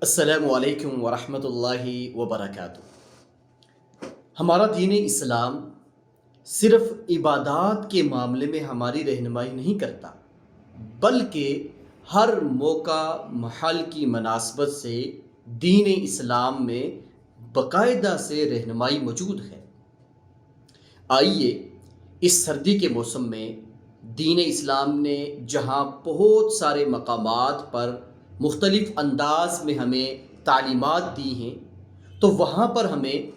السلام علیکم ورحمۃ اللہ وبرکاتہ۔ ہمارا دین اسلام صرف عبادات کے معاملے میں ہماری رہنمائی نہیں کرتا، بلکہ ہر موقع محل کی مناسبت سے دین اسلام میں باقاعدہ سے رہنمائی موجود ہے۔ آئیے اس سردی کے موسم میں دین اسلام نے جہاں بہت سارے مقامات پر مختلف انداز میں ہمیں تعلیمات دی ہیں، تو وہاں پر ہمیں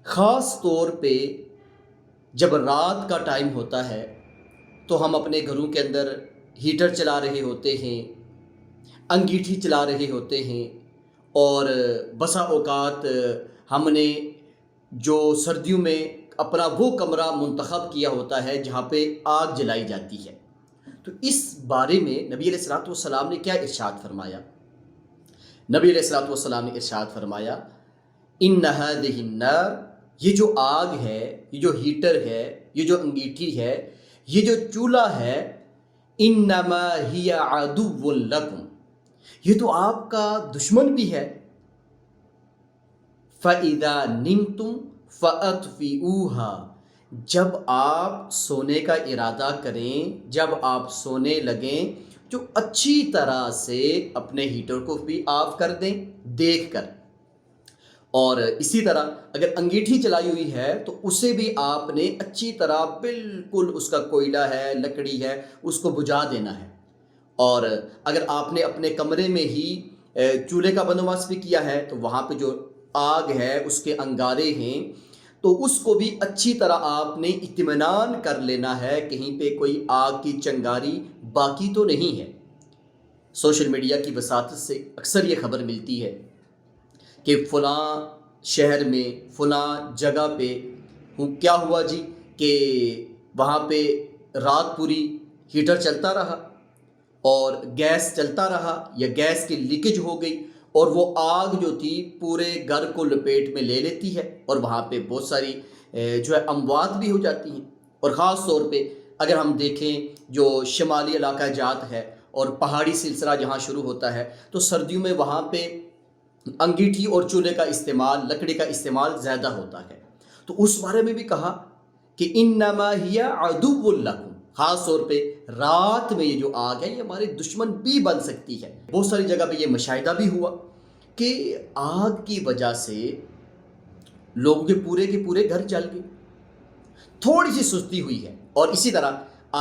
خاص طور پہ جب رات کا ٹائم ہوتا ہے تو ہم اپنے گھروں کے اندر ہیٹر چلا رہے ہوتے ہیں، انگیٹھی چلا رہے ہوتے ہیں، اور بسا اوقات ہم نے جو سردیوں میں اپنا وہ کمرہ منتخب کیا ہوتا ہے جہاں پہ آگ جلائی جاتی ہے، تو اس بارے میں نبی علیہ الصلوۃ والسلام نے کیا ارشاد فرمایا؟ نبی علیہ الصلوۃ والسلام نے ارشاد فرمایا، ان هذه النار، یہ جو آگ ہے، یہ جو ہیٹر ہے، یہ جو انگیٹھی ہے، یہ جو چولہا ہے، انما ہی عدو لکم، یہ تو آپ کا دشمن بھی ہے۔ فَإِذَا نِمْتُمْ فَأَطْفِئُوهَا، جب آپ سونے کا ارادہ کریں، جب آپ سونے لگیں، جو اچھی طرح سے اپنے ہیٹر کو بھی آف کر دیں دیکھ کر، اور اسی طرح اگر انگیٹھی چلائی ہوئی ہے تو اسے بھی آپ نے اچھی طرح بالکل اس کا کوئلہ ہے، لکڑی ہے، اس کو بجھا دینا ہے۔ اور اگر آپ نے اپنے کمرے میں ہی چولہے کا بندوبست بھی کیا ہے تو وہاں پہ جو آگ ہے، اس کے انگارے ہیں، تو اس کو بھی اچھی طرح آپ نے اطمینان کر لینا ہے، کہیں پہ کوئی آگ کی چنگاری باقی تو نہیں ہے۔ سوشل میڈیا کی وساطت سے اکثر یہ خبر ملتی ہے کہ فلاں شہر میں فلاں جگہ پہ کیا ہوا جی، کہ وہاں پہ رات پوری ہیٹر چلتا رہا اور گیس چلتا رہا، یا گیس کی لیکیج ہو گئی اور وہ آگ جو تھی پورے گھر کو لپیٹ میں لے لیتی ہے، اور وہاں پہ بہت ساری جو ہے اموات بھی ہو جاتی ہیں۔ اور خاص طور پہ اگر ہم دیکھیں جو شمالی علاقہ جات ہے اور پہاڑی سلسلہ جہاں شروع ہوتا ہے، تو سردیوں میں وہاں پہ انگیٹھی اور چولہے کا استعمال، لکڑی کا استعمال زیادہ ہوتا ہے۔ تو اس بارے میں بھی کہا کہ انما ہی عدو لکم، خاص طور پہ رات میں یہ جو آگ ہے یہ ہمارے دشمن بھی بن سکتی ہے۔ بہت ساری جگہ پہ یہ مشاہدہ بھی ہوا کہ آگ کی وجہ سے لوگوں کے پورے گھر جل گئے، تھوڑی سی سستی ہوئی ہے۔ اور اسی طرح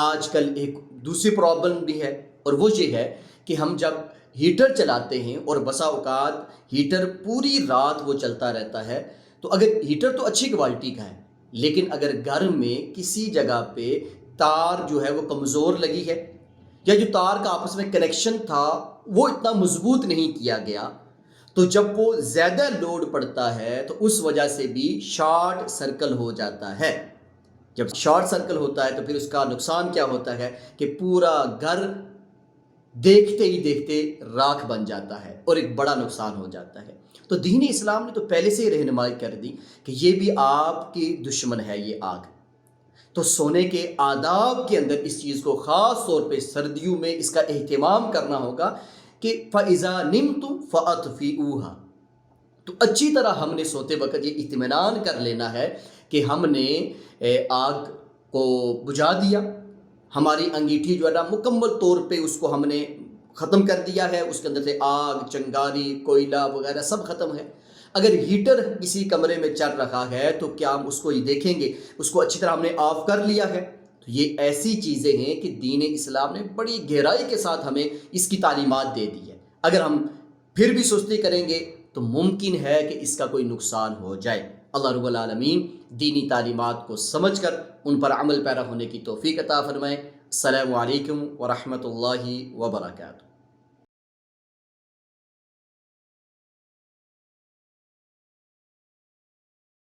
آج کل ایک دوسری پرابلم بھی ہے، اور وہ یہ ہے کہ ہم جب ہیٹر چلاتے ہیں اور بسا اوقات ہیٹر پوری رات وہ چلتا رہتا ہے، تو اگر ہیٹر تو اچھی کوالٹی کا ہے، لیکن اگر گھر میں کسی جگہ پہ تار جو ہے وہ کمزور لگی ہے، یا جو تار کا آپس میں کنیکشن تھا وہ اتنا مضبوط نہیں کیا گیا، تو جب وہ زیادہ لوڈ پڑتا ہے تو اس وجہ سے بھی شارٹ سرکل ہو جاتا ہے۔ جب شارٹ سرکل ہوتا ہے تو پھر اس کا نقصان کیا ہوتا ہے کہ پورا گھر دیکھتے ہی دیکھتے راکھ بن جاتا ہے اور ایک بڑا نقصان ہو جاتا ہے۔ تو دین اسلام نے تو پہلے سے ہی رہنمائی کر دی کہ یہ بھی آپ کی دشمن ہے، یہ آگ۔ تو سونے کے آداب کے اندر اس چیز کو خاص طور پہ سردیوں میں اس کا اہتمام کرنا ہوگا کہ فَإِذَا نِمْتُمْ فَأَطْفِئُوهَا، تو اچھی طرح ہم نے سوتے وقت یہ اطمینان کر لینا ہے کہ ہم نے آگ کو بجھا دیا، ہماری انگیٹھی جو ہے نا مکمل طور پہ اس کو ہم نے ختم کر دیا ہے، اس کے اندر سے آگ، چنگاری، کوئلہ وغیرہ سب ختم ہے۔ اگر ہیٹر کسی کمرے میں چل رہا ہے تو کیا ہم اس کو یہ دیکھیں گے اس کو اچھی طرح ہم نے آف کر لیا ہے؟ تو یہ ایسی چیزیں ہیں کہ دین اسلام نے بڑی گہرائی کے ساتھ ہمیں اس کی تعلیمات دے دی ہے۔ اگر ہم پھر بھی سستی کریں گے تو ممکن ہے کہ اس کا کوئی نقصان ہو جائے۔ اللہ رب العالمین دینی تعلیمات کو سمجھ کر ان پر عمل پیرا ہونے کی توفیق عطا فرمائے۔ السلام علیکم ورحمۃ اللہ وبرکاتہ۔